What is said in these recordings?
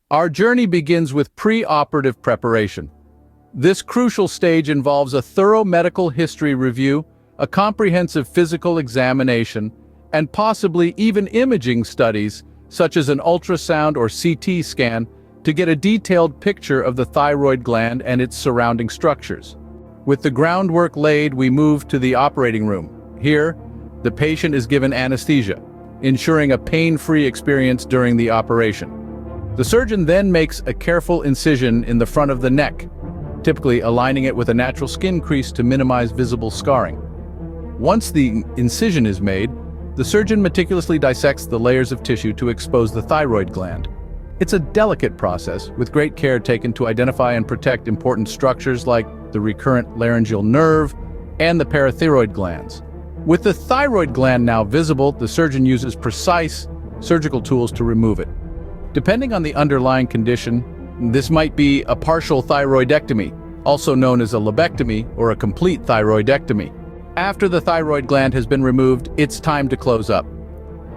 Our journey begins with pre-operative preparation. This crucial stage involves a thorough medical history review, a comprehensive physical examination, and possibly even imaging studies, such as an ultrasound or CT scan, to get a detailed picture of the thyroid gland and its surrounding structures. With the groundwork laid, we move to the operating room. Here, the patient is given anesthesia, ensuring a pain-free experience during the operation. The surgeon then makes a careful incision in the front of the neck, typically aligning it with a natural skin crease to minimize visible scarring. Once the incision is made, the surgeon meticulously dissects the layers of tissue to expose the thyroid gland. It's a delicate process, with great care taken to identify and protect important structures like the recurrent laryngeal nerve and the parathyroid glands. With the thyroid gland now visible, the surgeon uses precise surgical tools to remove it. Depending on the underlying condition, this might be a partial thyroidectomy, also known as a lobectomy or a complete thyroidectomy. After the thyroid gland has been removed, it's time to close up.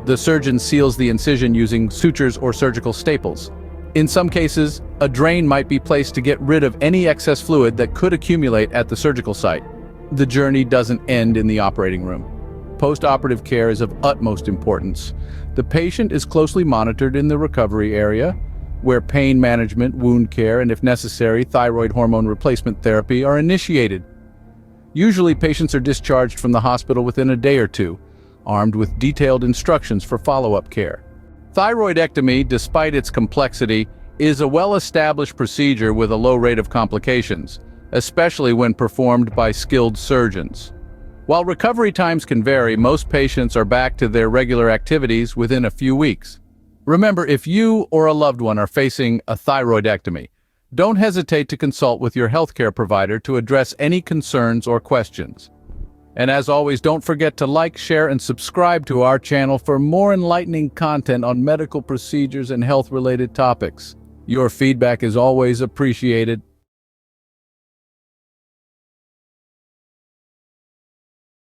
The surgeon seals the incision using sutures or surgical staples. In some cases, a drain might be placed to get rid of any excess fluid that could accumulate at the surgical site. The journey doesn't end in the operating room. Post-operative care is of utmost importance. The patient is closely monitored in the recovery area, where pain management, wound care, and if necessary, thyroid hormone replacement therapy are initiated. Usually, patients are discharged from the hospital within a day or two, armed with detailed instructions for follow-up care. Thyroidectomy, despite its complexity, is a well-established procedure with a low rate of complications, especially when performed by skilled surgeons. While recovery times can vary, most patients are back to their regular activities within a few weeks. Remember, if you or a loved one are facing a thyroidectomy, don't hesitate to consult with your healthcare provider to address any concerns or questions. And as always, don't forget to like, share, and subscribe to our channel for more enlightening content on medical procedures and health-related topics. Your feedback is always appreciated.